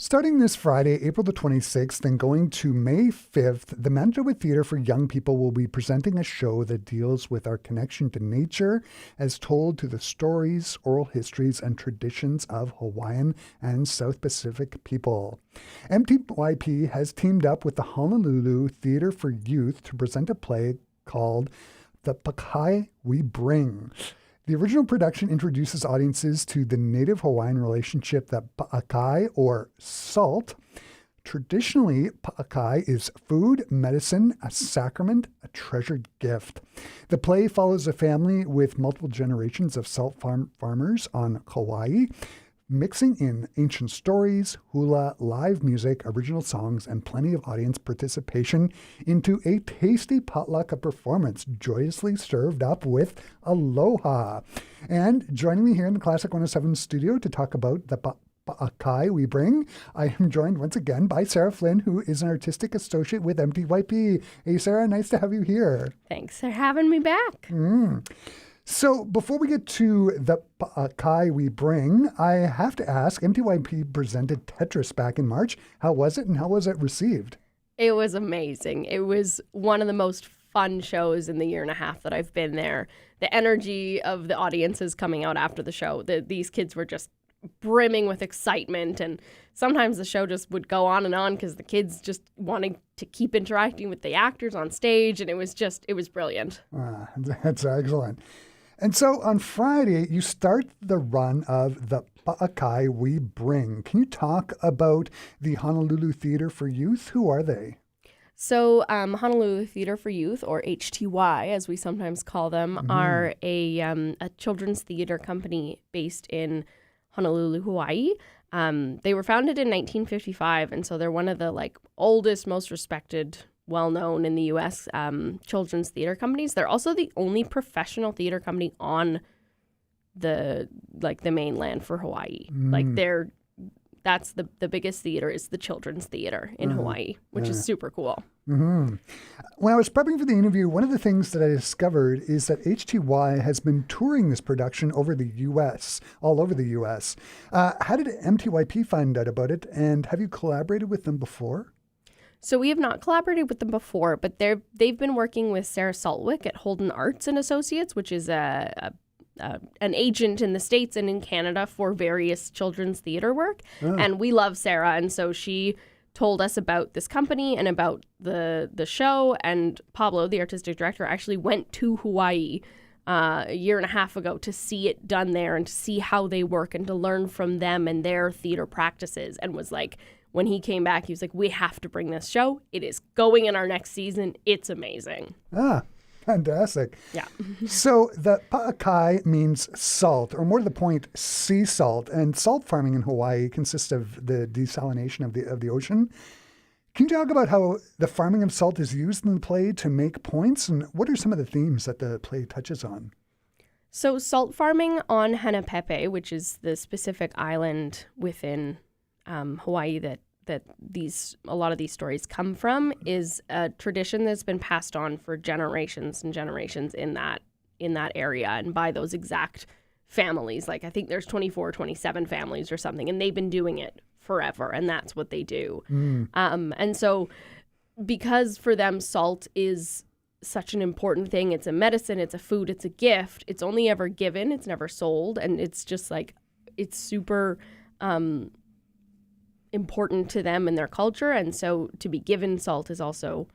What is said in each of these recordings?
Starting this Friday, April the 26th, and going to May 5th, the Manitoba Theatre for Young People will be presenting a show that deals with our connection to nature as told through the stories, oral histories, and traditions of Hawaiian and South Pacific people. MTYP has teamed up with the Honolulu Theatre for Youth to present a play called The Pakai We Bring. The original production introduces audiences to the native Hawaiian relationship that pa'akai, or salt. Traditionally, pa'akai is food, medicine, a sacrament, a treasured gift. The play follows a family with multiple generations of salt farmers on Kauai, mixing in ancient stories, hula, live music, original songs, and plenty of audience participation into a tasty potluck of performance, joyously served up with aloha. And joining me here in the Classic 107 studio to talk about the pa'akai we bring, I am joined once again by Sarah Flynn, who is an artistic associate with MTYP. Hey, Sarah, nice to have you here. Thanks for having me back. So before we get to the pa'akai we bring, I have to ask, MTYP presented Tetris back in March. How was it and how was it received? It was amazing. It was one of the most fun shows in the year and a half that I've been there. The energy of the audiences coming out after the show, these kids were just brimming with excitement, and sometimes the show just would go on because the kids just wanted to keep interacting with the actors on stage, and it was brilliant. That's excellent. And so on Friday, you start the run of the pa'akai we bring. Can you talk about the Honolulu Theatre for Youth? Who are they? So Honolulu Theatre for Youth, or HTY as we sometimes call them, are a children's theatre company based in Honolulu, Hawaii. They were founded in 1955, and so they're one of the oldest, most respected, well-known in the U.S. Children's theater companies. They're also the only professional theater company on the mainland for Hawaii. That's the biggest theater is the Children's Theater in Hawaii, which is super cool. When I was prepping for the interview, one of the things that I discovered is that HTY has been touring this production over the U.S., all over the U.S. How did MTYP find out about it, and have you collaborated with them before? So we have not collaborated with them before, but they've been working with Sarah Saltwick at Holden Arts and Associates, which is an agent in the States and in Canada for various children's theater work. And we love Sarah, and so she told us about this company and about the show. And Pablo, the artistic director, actually went to Hawaii a year and a half ago to see it done there and to see how they work and to learn from them and their theater practices, and was like, when he came back, he was like, we have to bring this show. It is going in our next season. It's amazing. Fantastic. Yeah. So the pa'akai means salt, or more to the point, sea salt. And salt farming in Hawaii consists of the desalination of the ocean. Can you talk about how the farming of salt is used in the play to make points? And what are some of the themes that the play touches on? So salt farming on Hanapepe, which is the specific island within Hawaii that a lot of these stories come from, is a tradition that's been passed on for generations and generations in that area and by those exact families. I think there's 24, 27 families or something, and they've been doing it forever, and that's what they do. And so because for them salt is such an important thing, it's a medicine, it's a food, it's a gift, it's only ever given, it's never sold, and it's just it's super important to them and their culture. And so to be given salt is also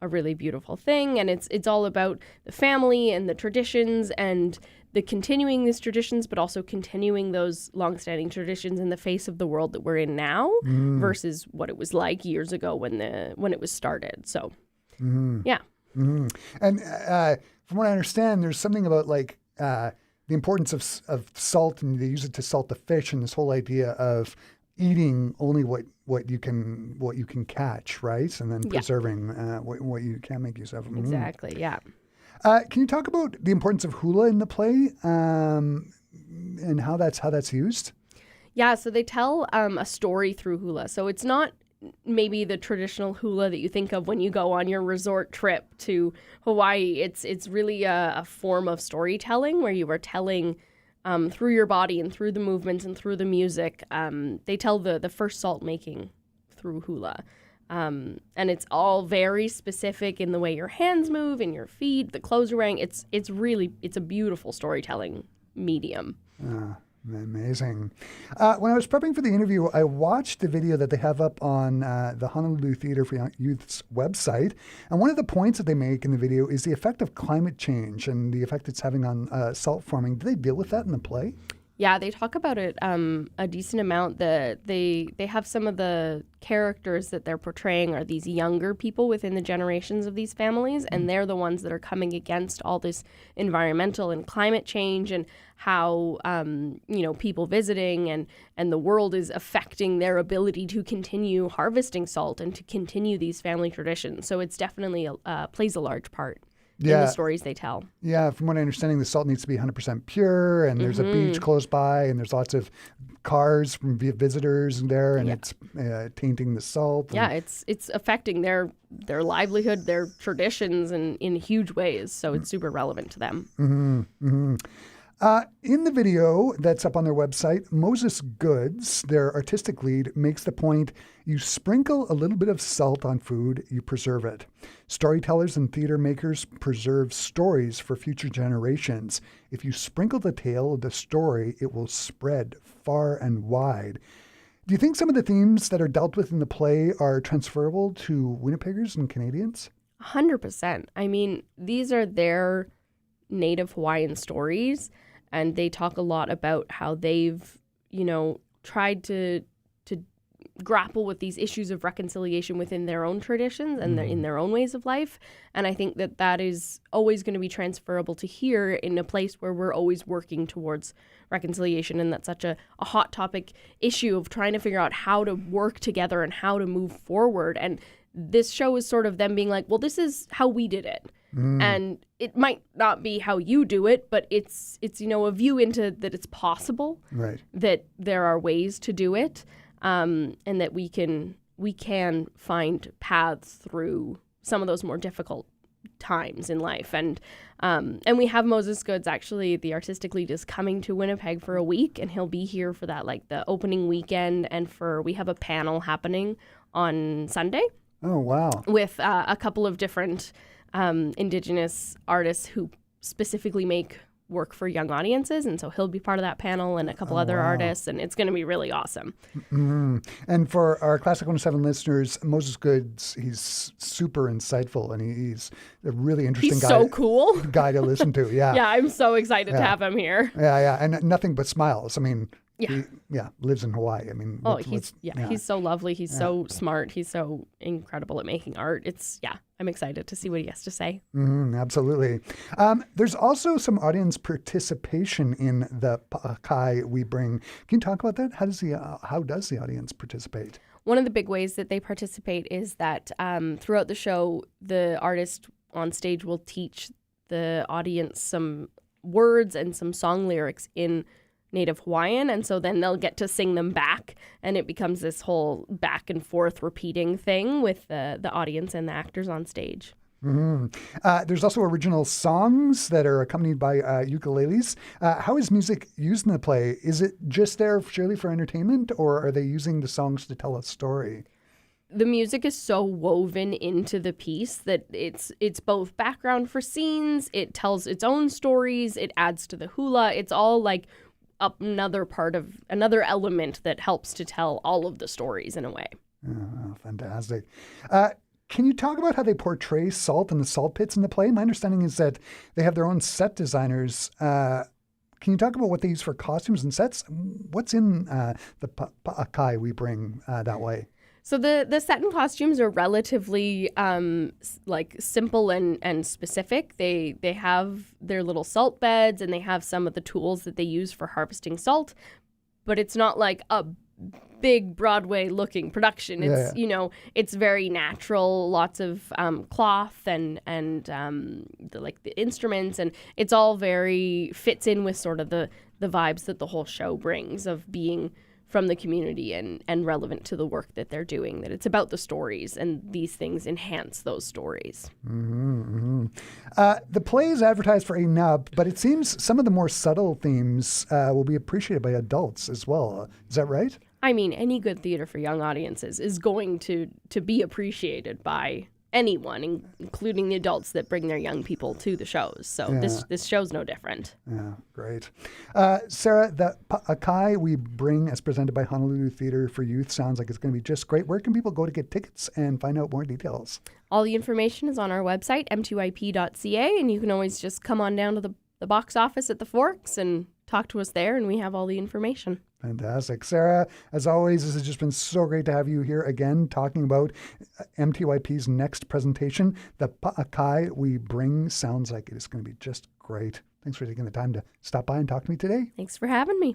a really beautiful thing, and it's all about the family and the traditions and the continuing these traditions, but also continuing those longstanding traditions in the face of the world that we're in now versus what it was like years ago when it was started. So yeah. And from what I understand, there's something about the importance of salt, and they use it to salt the fish, and this whole idea of eating only what you can catch, right? And then preserving what you can make use of. Exactly, yeah. Can you talk about the importance of hula in the play and how that's used? Yeah, so they tell a story through hula. So it's not maybe the traditional hula that you think of when you go on your resort trip to Hawaii. It's really a form of storytelling where you are telling through your body and through the movements and through the music. They tell the first salt making through hula. And it's all very specific in the way your hands move and your feet, the clothes you're wearing. It's a beautiful storytelling medium. Amazing. When I was prepping for the interview, I watched the video that they have up on the Honolulu Theatre for Youth's website. And one of the points that they make in the video is the effect of climate change and the effect it's having on salt farming. Do they deal with that in the play? Yeah, they talk about it a decent amount. They have some of the characters that they're portraying are these younger people within the generations of these families, and they're the ones that are coming against all this environmental and climate change and how people visiting and the world is affecting their ability to continue harvesting salt and to continue these family traditions. So it's definitely plays a large part in the stories they tell. Yeah, from what I understand, the salt needs to be 100% pure, and there's a beach close by, and there's lots of cars from visitors there, and it's tainting the salt. Yeah, it's affecting their livelihood, their traditions, and in huge ways. So it's super relevant to them. In the video that's up on their website, Moses Goods, their artistic lead, makes the point, you sprinkle a little bit of salt on food, you preserve it. Storytellers and theater makers preserve stories for future generations. If you sprinkle the tale of the story, it will spread far and wide. Do you think some of the themes that are dealt with in the play are transferable to Winnipeggers and Canadians? 100%. I mean, these are their native Hawaiian stories. And they talk a lot about how they've, tried to grapple with these issues of reconciliation within their own traditions and in their own ways of life. And I think that is always going to be transferable to here in a place where we're always working towards reconciliation. And that's such a hot topic issue of trying to figure out how to work together and how to move forward. And this show is sort of them being like, well, this is how we did it. And it might not be how you do it, but it's a view into that it's possible, right? That there are ways to do it, and that we can find paths through some of those more difficult times in life. And we have Moses Goods, actually, the artistic lead, is coming to Winnipeg for a week, and he'll be here for that, like the opening weekend, and we have a panel happening on Sunday. Oh, wow. With a couple of different Indigenous artists who specifically make work for young audiences. And so he'll be part of that panel and a couple other artists, and it's going to be really awesome. And for our Classic 107 listeners, Moses Goods, he's super insightful, and he's a really interesting guy. He's so cool. Guy to listen to, yeah. Yeah, I'm so excited to have him here. Yeah, and nothing but smiles. I mean, he lives in Hawaii. I mean, he's so lovely. He's so smart. He's so incredible at making art. I'm excited to see what he has to say. Absolutely. There's also some audience participation in the pa'akai we bring. Can you talk about that? How does the audience participate? One of the big ways that they participate is that throughout the show, the artist on stage will teach the audience some words and some song lyrics in Native Hawaiian, and so then they'll get to sing them back, and it becomes this whole back and forth repeating thing with the audience and the actors on stage. There's also original songs that are accompanied by ukuleles. How is music used in the play? Is it just there surely for entertainment, or are they using the songs to tell a story? The music is so woven into the piece that it's both background for scenes, it tells its own stories, it adds to the hula. It's all like another element that helps to tell all of the stories in a way. Oh, fantastic. Can you talk about how they portray salt and the salt pits in the play? My understanding is that they have their own set designers. Can you talk about what they use for costumes and sets? What's in the pa'akai we bring that way? So the set and costumes are relatively simple and specific. They have their little salt beds, and they have some of the tools that they use for harvesting salt, but it's not like a big Broadway looking production. It's it's very natural, lots of cloth and the instruments, and it's all very fits in with sort of the vibes that the whole show brings of being from the community and relevant to the work that they're doing, that it's about the stories, and these things enhance those stories. The play is advertised for a nub, but it seems some of the more subtle themes will be appreciated by adults as well. Is that right? I mean, any good theater for young audiences is going to be appreciated by anyone, including the adults that bring their young people to the shows. So this show's no different. Yeah, great. Sarah, the Akai we bring as presented by Honolulu Theatre for Youth sounds like it's going to be just great. Where can people go to get tickets and find out more details? All the information is on our website, MTYP.ca, and you can always just come on down to the box office at the Forks and talk to us there, and we have all the information. Fantastic. Sarah, as always, this has just been so great to have you here again talking about MTYP's next presentation. The Pa'akai we bring sounds like it is going to be just great. Thanks for taking the time to stop by and talk to me today. Thanks for having me.